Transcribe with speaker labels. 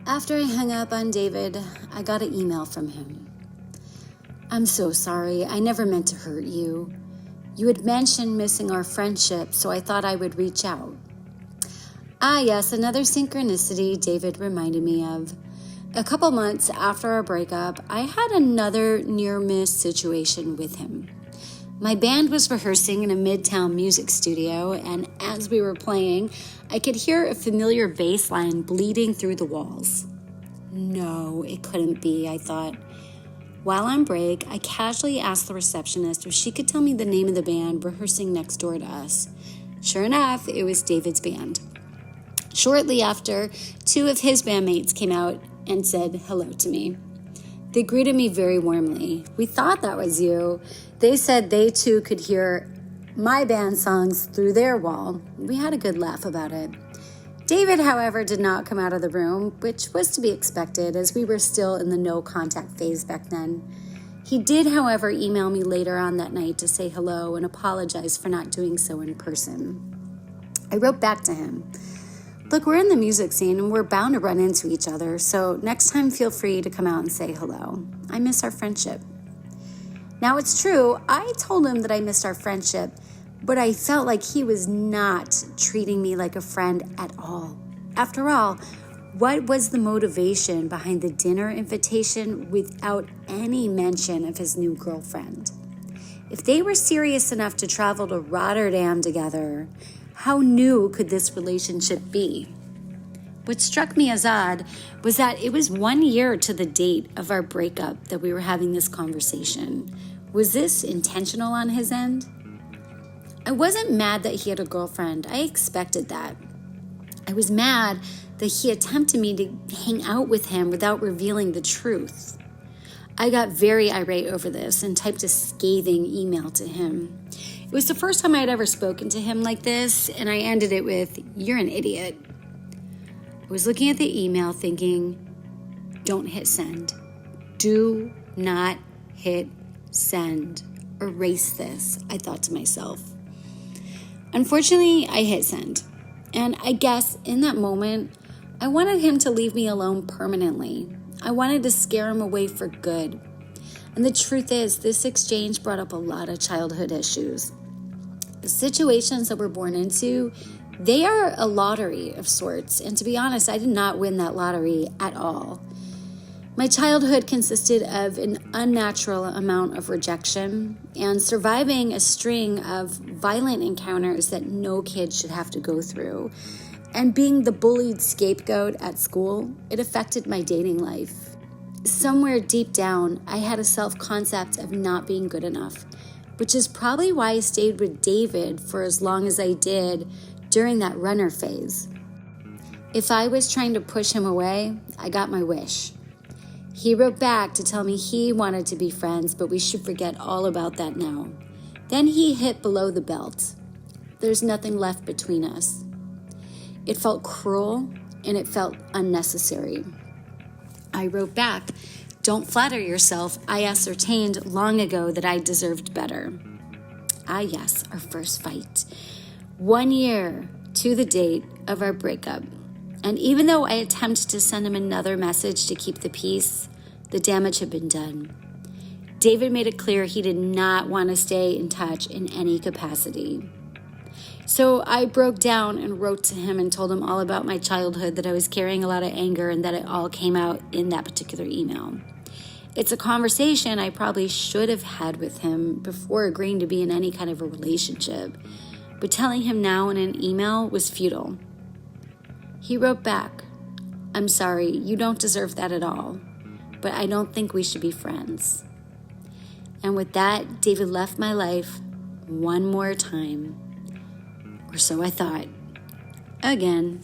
Speaker 1: After I hung up on David, I got an email from him. "I'm so sorry. I never meant to hurt you. You had mentioned missing our friendship, so I thought I would reach out." Ah, yes, another synchronicity David reminded me of. A couple months after our breakup, I had another near-miss situation with him. My band was rehearsing in a midtown music studio, and as we were playing, I could hear a familiar bass line bleeding through the walls. No, it couldn't be, I thought. While on break, I casually asked the receptionist if she could tell me the name of the band rehearsing next door to us. Sure enough, it was David's band. Shortly after, two of his bandmates came out and said hello to me. They greeted me very warmly. "We thought that was you." They said they too could hear my band songs through their wall. We had a good laugh about it. David, however, did not come out of the room, which was to be expected as we were still in the no contact phase back then. He did, however, email me later on that night to say hello and apologize for not doing so in person. I wrote back to him, "Look, we're in the music scene and we're bound to run into each other, so next time feel free to come out and say hello. I miss our friendship." Now, it's true, I told him that I missed our friendship, but I felt like he was not treating me like a friend at all. After all, what was the motivation behind the dinner invitation without any mention of his new girlfriend? If they were serious enough to travel to Rotterdam together, how new could this relationship be? What struck me as odd was that it was 1 year to the date of our breakup that we were having this conversation. Was this intentional on his end? I wasn't mad that he had a girlfriend. I expected that. I was mad that he attempted me to hang out with him without revealing the truth. I got very irate over this and typed a scathing email to him. It was the first time I had ever spoken to him like this, and I ended it with, "You're an idiot." I was looking at the email thinking, don't hit send. Do not hit send. Erase this, I thought to myself. Unfortunately, I hit send. And I guess in that moment, I wanted him to leave me alone permanently. I wanted to scare him away for good. And the truth is, this exchange brought up a lot of childhood issues. The situations that we're born into, they are a lottery of sorts. And to be honest, I did not win that lottery at all. My childhood consisted of an unnatural amount of rejection and surviving a string of violent encounters that no kid should have to go through. And being the bullied scapegoat at school, it affected my dating life. Somewhere deep down, I had a self-concept of not being good enough, which is probably why I stayed with David for as long as I did during that runner phase. If I was trying to push him away, I got my wish. He wrote back to tell me he wanted to be friends, but we should forget all about that now. Then he hit below the belt. There's nothing left between us. It felt cruel and it felt unnecessary. I wrote back, "Don't flatter yourself. I ascertained long ago that I deserved better." Ah, yes, our first fight. 1 year to the date of our breakup. And even though I attempted to send him another message to keep the peace, the damage had been done. David made it clear he did not want to stay in touch in any capacity. So I broke down and wrote to him and told him all about my childhood, that I was carrying a lot of anger and that it all came out in that particular email. It's a conversation I probably should have had with him before agreeing to be in any kind of a relationship, but telling him now in an email was futile. He wrote back, "I'm sorry, you don't deserve that at all, but I don't think we should be friends." And with that, David left my life one more time. Or so I thought. Again.